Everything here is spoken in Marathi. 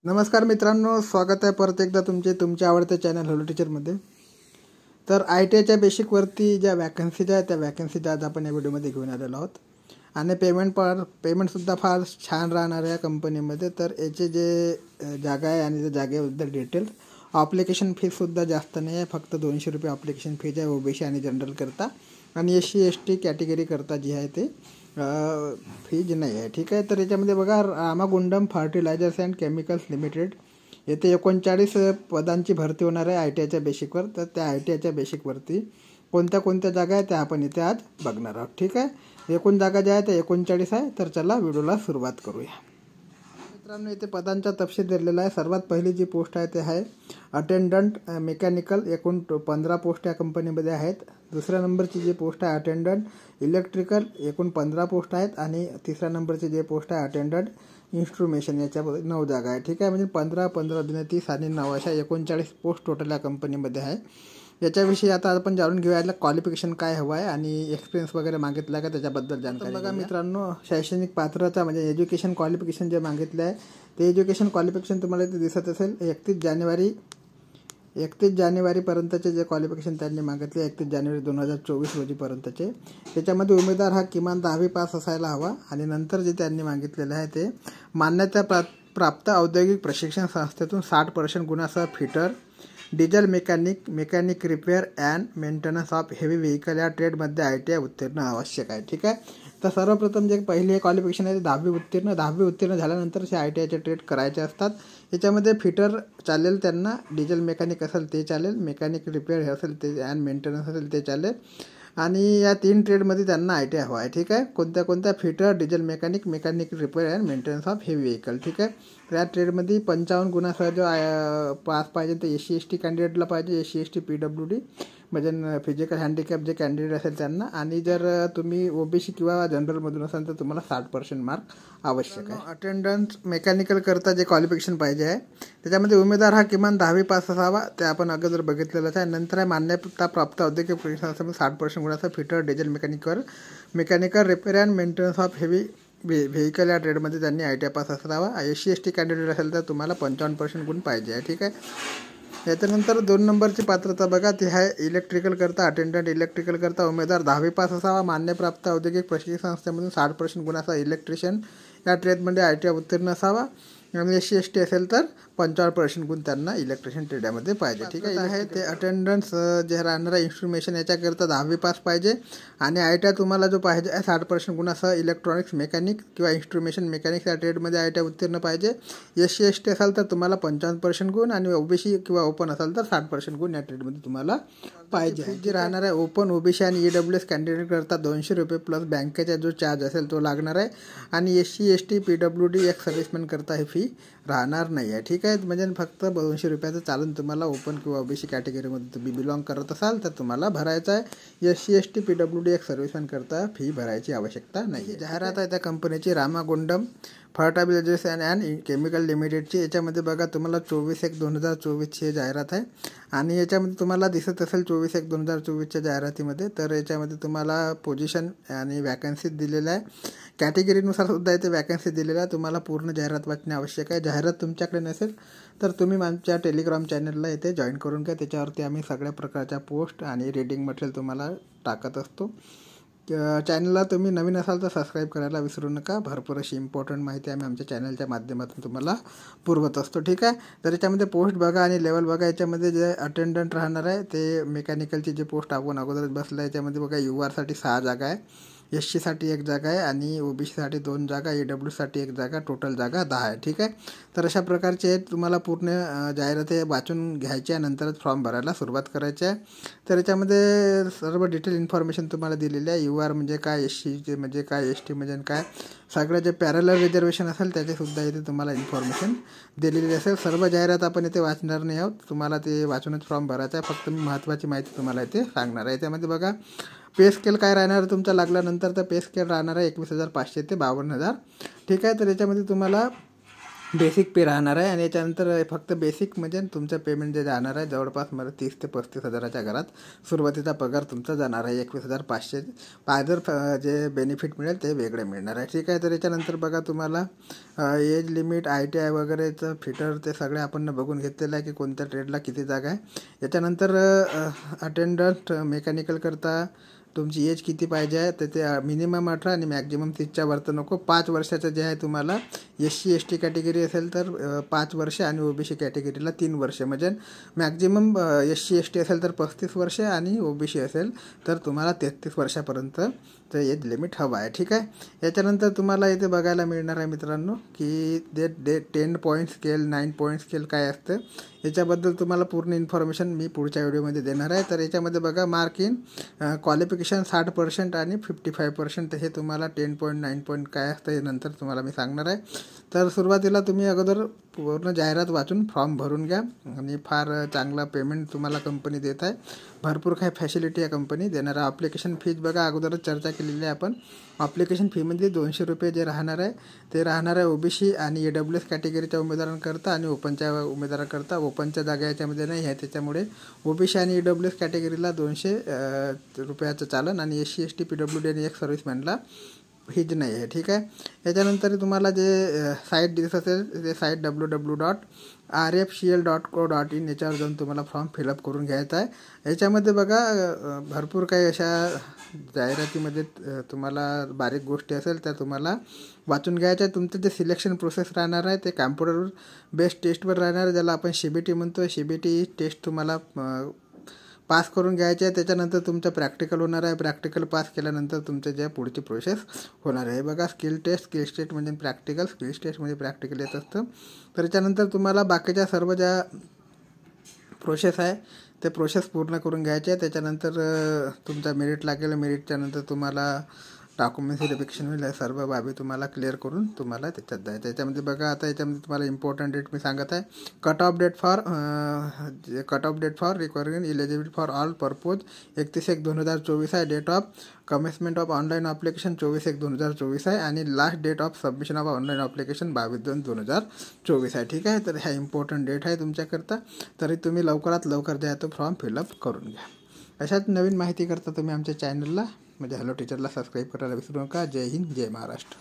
नमस्कार मित्रांनो, स्वागत आहे परत एकदा तुमच्या आवडत्या चॅनल हॅलो टीचरमध्ये. तर ITIच्या बेसिकवरती ज्या वॅकन्सीज आहेत त्या वॅकन्सीज आज आपण या व्हिडिओमध्ये घेऊन आलेलो आहोत. आणि पेमेंटसुद्धा फार छान राहणार आहे या कंपनीमध्ये. तर याचे जे जागा आहे आणि त्या जागेबद्दल डिटेल्स, ॲप्लिकेशन फीसुद्धा जास्त नाही आहे, फक्त 200 रुपये ॲप्लिकेशन फीज आहे OBC आणि जनरल करता. आणि SC ST कॅटेगरी करता जी आहे ते फीज नाही आहे. ठीक आहे. तर याच्यामध्ये बघा, Ramagundam Fertilizers and Chemicals Limited येथे 39 पदांची भरती होणार आहे ITIच्या बेसिकवर. तर त्या ITIच्या बेसिकवरती कोणत्या जागा आहे त्या आपण इथे आज बघणार आहोत. ठीक आहे. एकूण जागा ज्या आहेत त्या 39 आहे. तर चला व्हिडिओला सुरुवात करूया. मित्रांनो, इथे पदांचा तपशील दिलेला आहे. सर्वात पहिली जी पोस्ट आहे ते आहे अटेंडंट मेकॅनिकल. एकूण 15 पोस्ट या कंपनीमध्ये आहेत. दुसऱ्या नंबरची जी पोस्ट आहे अटेंडंट इलेक्ट्रिकल, एकूण 15 पोस्ट आहेत. आणि तिसऱ्या नंबरची जी पोस्ट आहे अटेंडंट इन्स्ट्रुमेशन, याच्यामध्ये 9 जागा आहे. ठीक आहे. म्हणजे 15 15 30 आणि 9 अशा 39 पोस्ट टोटल या कंपनीमध्ये आहे. याच्याविषयी आता आपण जाणून घेऊया क्वालिफिकेशन काय हवं आहे आणि एक्सपिरियन्स वगैरे मागितला का त्याच्याबद्दल जानकारी. बघा मित्रांनो, शैक्षणिक पात्रता म्हणजे एज्युकेशन क्वालिफिकेशन जे मागितलं आहे ते एज्युकेशन क्वालिफिकेशन तुम्हाला इथे दिसत असेल. 31 जानेवारीपर्यंतचे जे क्वालिफिकेशन त्यांनी मागितले, 31 जानेवारी 2024 रोजीपर्यंतचे. त्याच्यामध्ये उमेदवार हा किमान 10वी पास असायला हवा. आणि नंतर जे त्यांनी मागितलेलं आहे ते मान्यता प्राप्त औद्योगिक प्रशिक्षण संस्थेतून 60% गुणासह fitter, diesel mechanic repair and maintenance of heavy vehicle या ट्रेडमध्ये ITI उत्तीर्ण आवश्यक आहे. ठीक आहे. तर सर्वप्रथम जे पहिले क्वालिफिकेशन आहे ते 10वी उत्तीर्ण झाल्यानंतर हे ITIचे ट्रेड करायचे असतात. याच्यामध्ये फिटर चालेल त्यांना, डिझेल मेकॅनिक असेल ते चालेल, मेकॅनिक रिपेअर असेल ते अँड मेंटेनन्स असेल ते चालेल. आणि या 3 ट्रेडमध्ये त्यांना ITI हवा आहे. ठीक आहे. कोणत्या fitter, diesel mechanic repair and maintenance of heavy vehicle. ठीक आहे. तर या ट्रेडमध्ये 55 गुणासह जो पास पाहिजे ते SC ST कॅन्डिडेटला पाहिजे. SC ST PWD म्हणजे फिजिकल हँडिकॅप जे कॅन्डिडेट असेल त्यांना. आणि जर तुम्ही OBC किंवा जनरलमधून असाल तर तुम्हाला 60% मार्क आवश्यक आहे. अटेंडन्स मेकॅनिकल करता जे क्वालिफिकेशन पाहिजे आहे त्याच्यामध्ये उमेदवार हा किमान 10वी पास असावा. ते आपण अगोदर बघितलेलंच आहे. नंतर आहे मान्यता प्राप्त औद्योगिक प्रशिक्षण 60% गुणासह fitter, diesel mechanical repair and maintenance of heavy vehicle या ट्रेडमध्ये त्यांनी ITI पास असावा. SC ST कॅन्डिडेट असेल तर तुम्हाला 55% गुण पाहिजे आहे. ठीक आहे. याच्यानंतर 2 नंबरची पात्रता बघा, ती आहे इलेक्ट्रिकल करता. अटेंडंट इलेक्ट्रिकल करता उमेदवार 10वी पास असावा. मान्यप्राप्त औद्योगिक प्रशिक्षण संस्थेमधून 60% गुणासह इलेक्ट्रिशियन या ट्रेडमध्ये ITI उत्तीर्ण असावा. आणि SC ST असेल तर 55% गुण त्यांना इलेक्ट्रिशियन ट्रेडमध्ये पाहिजे. ठीक आहे. ते अटेंडन्स जे राहणार आहे इन्स्ट्रुमेशन याच्याकरता 10वी पास पाहिजे. आणि ITI तुम्हाला जो पाहिजे आहे 60% गुणासह इलेक्ट्रॉनिक्स मेकॅनिक किंवा इन्स्ट्रुमेशन मेकॅनिक्स या ट्रेडमध्ये ITI उत्तीर्ण पाहिजे. SC ST असाल तर तुम्हाला 55% गुण आणि OBC किंवा ओपन असाल तर 60% गुण या ट्रेडमध्ये तुम्हाला पाहिजे. जे राहणार आहे ओपन, OBC आणि EWS कॅन्डिडेट करता 200 रुपये प्लस बँकेचा जो चार्ज असेल तो लागणार आहे. आणि SC ST PWD एक सर्व्हिसमॅन करता ही फी राहणार नाही आहे. ठीक आहे. म्हणजे फक्त 200 रुपयाचं चालून तुम्हाला ओपन किंवा OBC कॅटेगरीमध्ये तुम्ही बिलॉंग करत असाल तर तुम्हाला भरायचं आहे. SC ST PWD एक सर्व्हिसमॅन करता फी भरायची आवश्यकता नाही. जाहिरात आहे त्या कंपनीची रामागुंडम फर्टिलायझर्स अँड केमिकल लिमिटेडची. याच्यामध्ये बघा तुम्हाला 24/1/2024 जाहिरात आहे. आणि याच्यामध्ये तुम्हाला दिसत असेल 24/1/2024 जाहिरातीमध्ये. तर याच्यामध्ये तुम्हाला पोझिशन आणि वॅकन्सी दिलेलं आहे. कॅटेगरीनुसार सुद्धा इथे वॅकन्सी दिलेल्या आहे. तुम्हाला पूर्ण जाहिरात वाचणे आवश्यक आहे. जाहिरात तुमच्याकडे नसेल तर तुम्ही आमच्या टेलिग्राम चॅनलला इथे जॉईन करून घ्या. त्याच्यावरती आम्ही सगळ्या प्रकारच्या पोस्ट आणि रीडिंग मटेरियल तुम्हाला टाकत असतो. चॅनलला तुम्ही नवीन असाल तर सबस्क्राईब करायला विसरू नका. भरपूर अशी इम्पॉर्टंट माहिती आम्ही आमच्या चॅनलच्या माध्यमातून तुम्हाला पुरवत असतो. ठीक आहे. तर याच्यामध्ये पोस्ट बघा आणि लेवल बघा. याच्यामध्ये जे अटेंडंट राहणार आहे ते मेकॅनिकलची जी पोस्ट आपण अगोदरच बसला आहे. याच्यामध्ये बघा UR साठी 6 जागा आहे, SC साठी 1 जागा आहे आणि OBC साठी 2 जागा, EW साठी 1 जागा, टोटल जागा 10 आहे. ठीक आहे. तर अशा प्रकारचे तुम्हाला पूर्ण जाहिराती वाचून घ्यायच्या नंतरच फॉर्म भरायला सुरुवात करायची आहे. तर याच्यामध्ये सर्व डिटेल इन्फॉर्मेशन तुम्हाला दिलेली आहे. UR म्हणजे काय, SC म्हणजे काय, ST म्हणजे काय, सगळं जे पॅरलल रिझर्वेशन असेल त्याचेसुद्धा इथे तुम्हाला इन्फॉर्मेशन दिलेली असेल. सर्व जाहिरात आपण इथे वाचणार नाही आहोत. तुम्हाला ते वाचूनच फॉर्म भरायचा आहे. फक्त मी महत्त्वाची माहिती तुम्हाला इथे सांगणार आहे. त्यामध्ये बघा पे स्केल काय राहणार तुमचा लागल्यानंतर, तर पे स्केल राहणार आहे 21,500 ते 52,000. ठीक आहे. तर याच्यामध्ये तुम्हाला बेसिक पे राहणार आहे. आणि याच्यानंतर फक्त बेसिक म्हणजे तुमचं पेमेंट जे जाणार आहे जवळपास मला 30 ते 35 हजाराच्या घरात सुरुवातीचा पगार तुमचा जाणार आहे. 21,500 अदर जे बेनिफिट मिळेल ते वेगळे मिळणार आहे. ठीक आहे. तर याच्यानंतर बघा तुम्हाला एज लिमिट ITI वगैरेचं फिटर ते सगळे आपण बघून घेतलेलं आहे की कोणत्या ट्रेडला किती जागा आहे. याच्यानंतर अटेंडंट मेकॅनिकल करता तुमची एज किती पाहिजे आहे तर ते मिनिमम 18 आणि मॅक्झिमम 30च्या वर तर नको. 5 वर्षाचं जे आहे तुम्हाला SC ST कॅटेगरी असेल तर 5 वर्ष आणि OBC कॅटेगरीला 3 वर्ष. म्हणजे मॅक्झिमम SC ST असेल तर 35 वर्ष आणि OBC असेल तर तुम्हाला 33 वर्षापर्यंत तर एज लिमिट हवा आहे. ठीक आहे. याच्यानंतर तुम्हाला इथे बघायला मिळणार आहे मित्रांनो की 10 पॉईंट स्केल 9 पॉईंट स्केल काय असतं याच्याबद्दल तुम्हाला पूर्ण इन्फॉर्मेशन मी पुढच्या व्हिडिओमध्ये देणार आहे. तर याच्यामध्ये बघा मार्क इन क्वालिफिकेशन 60% आणि 55%. तर हे तुम्हाला 10 पॉईंट 9 पॉईंट काय असतं हे नंतर तुम्हाला मी सांगणार आहे. तर सुरुवातीला तुम्ही अगोदर पूर्ण जाहिरात वाचून फॉर्म भरून घ्या आणि फार चांगला पेमेंट तुम्हाला कंपनी देत आहे. भरपूर काही फॅसिलिटी या कंपनी देणार आहे. ॲप्लिकेशन फीज बघा अगोदरच चर्चा केलेली आहे आपण. ॲप्लिकेशन फीमध्ये 200 रुपये जे राहणार आहे ते राहणार आहे OBC आणि AWS कॅटेगरीच्या उमेदवारांकरता आणि ओपनच्या उमेदवारांकरता. ओपनच्या जागा याच्यामध्ये नाही आहे त्याच्यामुळे OBC आणि AWS कॅटेगरीला 200 रुपयाचं चालन आणि SC ST PWD आणि एक सर्व्हिसमॅनला हीच नाही आहे. ठीक आहे. याच्यानंतर तुम्हाला जे साईट दिसत असेल ते साईट www.rfcl.co.in याच्यावर जाऊन तुम्हाला फॉर्म फिलअप करून घ्यायचा आहे. याच्यामध्ये बघा भरपूर काही अशा जाहिरातीमध्ये तुम्हाला बारीक गोष्टी असेल त्या तुम्हाला वाचून घ्यायच्या आहे. तुमचं जे सिलेक्शन प्रोसेस राहणार आहे ते कॅम्प्युटर बेस्ड टेस्टवर राहणार आहे ज्याला आपण CBT म्हणतो. CBT टेस्ट तुम्हाला पास करून घ्यायचे आहे. त्याच्यानंतर तुमचं प्रॅक्टिकल होणार आहे. प्रॅक्टिकल पास केल्यानंतर तुमचं जे पुढची प्रोसेस होणार आहे. बघा स्किल टेस्ट म्हणजे प्रॅक्टिकल, स्किल्स टेस्ट म्हणजे प्रॅक्टिकल येत असतं. तर त्याच्यानंतर तुम्हाला बाकीच्या सर्व ज्या प्रोसेस आहे ते प्रोसेस पूर्ण करून घ्यायचे आहे. त्याच्यानंतर तुमचा मेरिट लागेल. मेरिटच्या नंतर तुम्हाला डॉक्युमेंट्स व्हेरिफिकेशन होईल. सर्व बाबी तुम्हाला क्लिअर करून तुम्हाला त्याच्यात जायचं. त्याच्यामध्ये बघा आता याच्यामध्ये तुम्हाला इम्पॉर्टंट डेट मी सांगत आहे. Cut off date for requiring eligibility for all purpose 31/1/2024 आहे. Date of commencement of online application 24/1/2024 आहे आणि last date of submission of online application 22/2/2024 आहे. ठीक आहे. तर ह्या इम्पॉर्टंट डेट आहे तुमच्याकरता. तरी तुम्ही लवकरात लवकर द्या तो फॉर्म फिलअप करून घ्या. अशाच नवीन माहिती करता तुम्ही आमच्या चॅनलला म्हणजे हॅलो टीचरला सबस्क्राईब करायला विसरू नका. जय हिंद, जय महाराष्ट्र.